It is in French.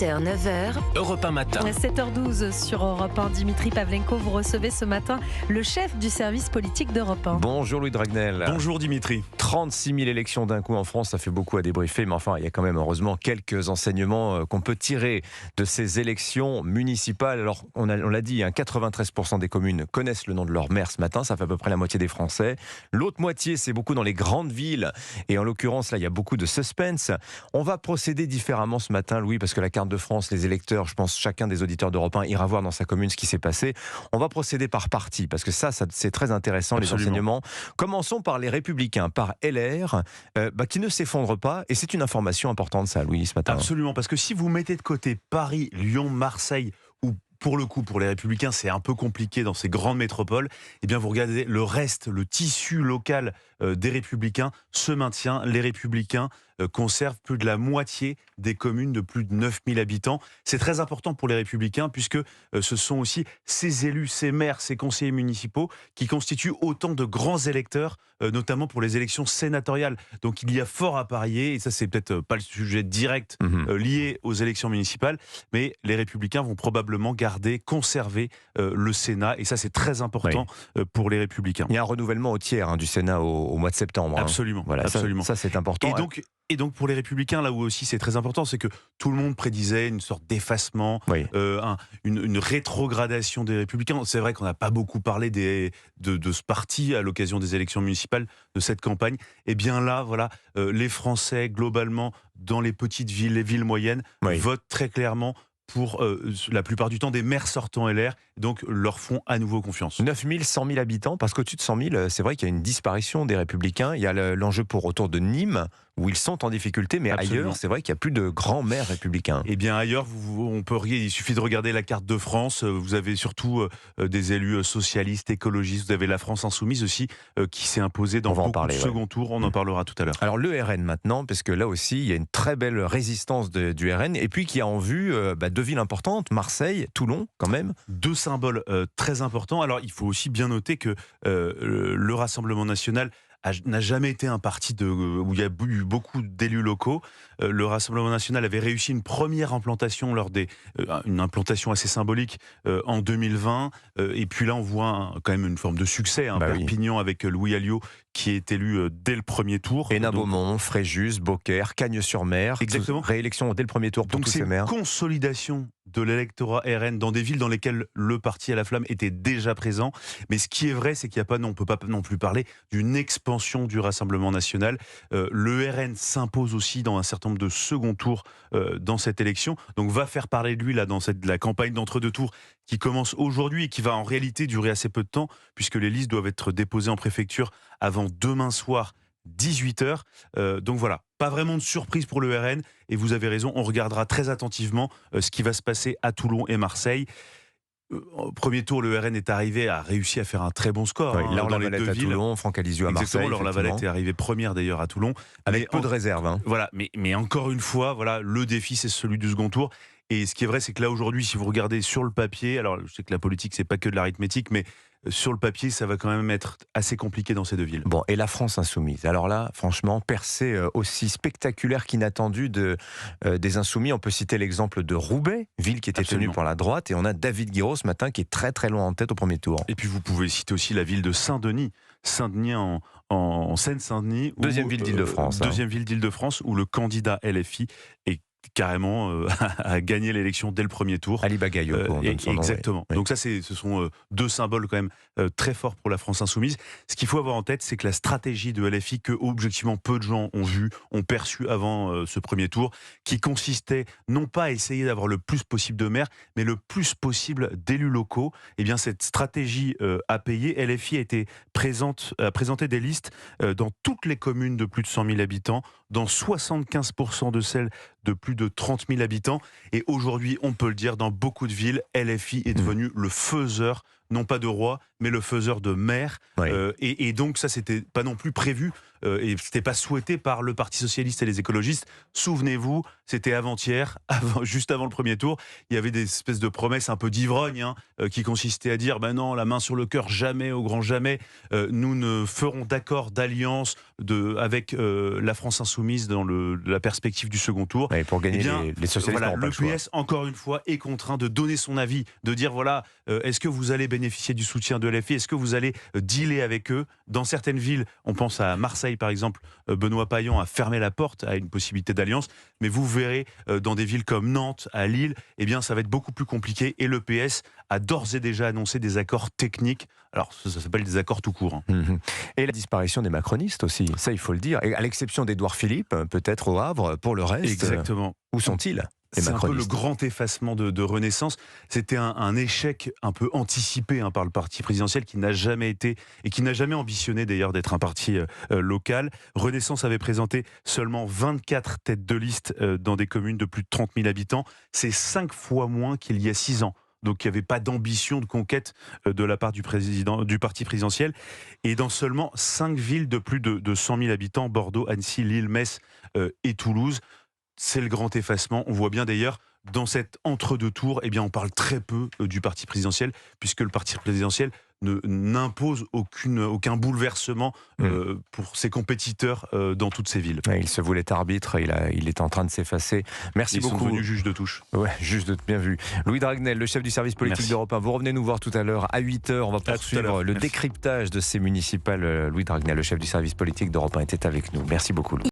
7h, 9h, Europe 1 matin. 7h12 sur Europe 1. Dimitri Pavlenko, vous recevez ce matin le chef du service politique d'Europe 1. Bonjour Louis Dragnel. Bonjour Dimitri. 36 000 élections d'un coup en France, ça fait beaucoup à débriefer, mais enfin il y a quand même heureusement quelques enseignements qu'on peut tirer de ces élections municipales. Alors on l'a dit, 93% des communes connaissent le nom de leur maire ce matin, ça fait à peu près la moitié des Français. L'autre moitié, c'est beaucoup dans les grandes villes, et en l'occurrence là il y a beaucoup de suspense. On va procéder différemment ce matin, Louis, parce que la carte de France, les électeurs, je pense chacun des auditeurs d'Europe 1 ira voir dans sa commune ce qui s'est passé. On va procéder par parti, parce que ça c'est très intéressant. Absolument. Les enseignements. Commençons par les Républicains, par LR, qui ne s'effondrent pas, et c'est une information importante ça, Louis, ce matin. Absolument, parce que si vous mettez de côté Paris, Lyon, Marseille, ou pour le coup, pour les Républicains, c'est un peu compliqué dans ces grandes métropoles, eh bien vous regardez le reste, le tissu local des Républicains se maintient. Les Républicains conservent plus de la moitié des communes de plus de 9000 habitants. C'est très important pour les Républicains puisque ce sont aussi ces élus, ces maires, ces conseillers municipaux qui constituent autant de grands électeurs, notamment pour les élections sénatoriales. Donc il y a fort à parier, et ça c'est peut-être pas le sujet direct lié aux élections municipales, mais les Républicains vont probablement conserver le Sénat, et ça c'est très important pour les Républicains. Il y a un renouvellement au tiers du Sénat au mois de septembre. Absolument, voilà, absolument. Ça c'est important. Et donc pour les Républicains, là où aussi c'est très important, c'est que tout le monde prédisait une sorte d'effacement, une rétrogradation des Républicains. C'est vrai qu'on n'a pas beaucoup parlé de ce parti à l'occasion des élections municipales, de cette campagne. Et bien là, voilà, les Français, globalement, dans les petites villes, les villes moyennes, votent très clairement pour la plupart du temps des maires sortants LR, donc leur font à nouveau confiance. 9 000, 100 000 habitants, parce qu'au-dessus de 100 000, c'est vrai qu'il y a une disparition des Républicains. Il y a l'enjeu autour de Nîmes, où ils sont en difficulté, mais absolument. Ailleurs, c'est vrai qu'il n'y a plus de grands maires républicains. Eh bien ailleurs, il suffit de regarder la carte de France, vous avez surtout des élus socialistes, écologistes, vous avez la France insoumise aussi, qui s'est imposée dans beaucoup de second tour, on en parlera tout à l'heure. Alors le RN maintenant, parce que là aussi, il y a une très belle résistance du RN, et puis qui a en vue deux villes importantes, Marseille, Toulon, quand même. Deux symboles très importants. Alors il faut aussi bien noter que le Rassemblement national n'a jamais été un parti où il y a eu beaucoup d'élus locaux. Le Rassemblement national avait réussi une première implantation une implantation assez symbolique en 2020. Et puis là, on voit quand même une forme de succès. Perpignan avec Louis Alliot qui est élu dès le premier tour. Hénin-Beaumont, Fréjus, Beaucaire, Cagnes-sur-Mer. Exactement. Réélection dès le premier tour pour tous ces maires. Donc c'est une consolidation de l'électorat RN dans des villes dans lesquelles le parti à la flamme était déjà présent. Mais ce qui est vrai, c'est qu'on ne peut pas non plus parler d'une expansion du Rassemblement national. Le RN s'impose aussi dans un certain nombre de second tours dans cette élection. Donc va faire parler de lui là, dans la campagne d'entre-deux tours qui commence aujourd'hui et qui va en réalité durer assez peu de temps, puisque les listes doivent être déposées en préfecture avant demain soir, 18h. Donc voilà, pas vraiment de surprise pour le RN, et vous avez raison, on regardera très attentivement ce qui va se passer à Toulon et Marseille. Au premier tour, le RN a réussi à faire un très bon score. Laure dans les deux à villes. Toulon, Franck Alizio à Marseille. Exactement, Laure Lavalette est arrivée première d'ailleurs à Toulon. Avec peu de réserve. Voilà, mais encore une fois, voilà, le défi c'est celui du second tour. Et ce qui est vrai, c'est que là aujourd'hui, si vous regardez sur le papier, alors je sais que la politique c'est pas que de l'arithmétique, mais sur le papier, ça va quand même être assez compliqué dans ces deux villes. Bon, et la France insoumise. Alors là, franchement, percée aussi spectaculaire qu'inattendue des insoumis. On peut citer l'exemple de Roubaix, ville qui était tenue par la droite, et on a David Guiraud ce matin qui est très très loin en tête au premier tour. Et puis vous pouvez citer aussi la ville de Saint-Denis. Saint-Denis en Seine-Saint-Denis. Deuxième ville d'Île-de-France. Deuxième ville d'Île-de-France, où le candidat LFI est carrément a gagné l'élection dès le premier tour. Ali Bagayoko. Exactement. Oui. Donc ça, ce sont deux symboles quand même très forts pour la France insoumise. Ce qu'il faut avoir en tête, c'est que la stratégie de LFI, que objectivement peu de gens ont perçu avant ce premier tour, qui consistait non pas à essayer d'avoir le plus possible de maires, mais le plus possible d'élus locaux, eh bien cette stratégie a payé. LFI a présenté des listes dans toutes les communes de plus de 100 000 habitants, dans 75% de celles de plus de 30 000 habitants. Et aujourd'hui, on peut le dire, dans beaucoup de villes, LFI est devenu le faiseur non pas de roi, mais le faiseur de maire. Oui. Et donc ça, c'était pas non plus prévu et c'était pas souhaité par le Parti socialiste et les écologistes. Souvenez-vous, c'était avant-hier, juste avant le premier tour, il y avait des espèces de promesses un peu d'ivrogne qui consistaient à dire ben non, la main sur le cœur, jamais, au grand jamais, nous ne ferons d'accord d'alliance avec la France insoumise dans la perspective du second tour. Oui, pour gagner les socialistes. Voilà, n'auront pas le choix. PS, encore une fois, est contraint de donner son avis, de dire voilà, est-ce que vous allez bénéficier du soutien de LFI, est-ce que vous allez dealer avec eux. Dans certaines villes, on pense à Marseille par exemple, Benoît Payan a fermé la porte à une possibilité d'alliance, mais vous verrez dans des villes comme Nantes, à Lille, eh bien ça va être beaucoup plus compliqué et le PS a d'ores et déjà annoncé des accords techniques. Alors ça s'appelle des accords tout court. Et la disparition des macronistes aussi, ça il faut le dire, et à l'exception d'Édouard Philippe, peut-être au Havre, pour le reste, Exactement. où sont-ils les C'est un peu le macronistes? grand effacement de Renaissance. C'était un échec un peu anticipé par le parti présidentiel qui n'a jamais été et qui n'a jamais ambitionné d'ailleurs d'être un parti local. Renaissance avait présenté seulement 24 têtes de liste dans des communes de plus de 30 000 habitants. C'est 5 fois moins qu'il y a 6 ans. Donc il n'y avait pas d'ambition de conquête de la part du parti présidentiel. Et dans seulement 5 villes de plus de 100 000 habitants, Bordeaux, Annecy, Lille, Metz et Toulouse, c'est le grand effacement. On voit bien d'ailleurs, dans cet entre-deux tours, eh bien, on parle très peu du parti présidentiel, puisque le parti présidentiel n'impose aucun bouleversement pour ses compétiteurs dans toutes ces villes. Ouais, il se voulait arbitre, il est en train de s'effacer. Merci Ils beaucoup. sont devenus juges de touche. Ouais, juste bien vu. Louis Dragnel, le chef du service politique Merci. d'Europe 1. Vous revenez nous voir tout à l'heure à 8h. On va poursuivre le Merci. décryptage de ces municipales. Louis Dragnel, le chef du service politique d'Europe 1, était avec nous. Merci beaucoup, Louis.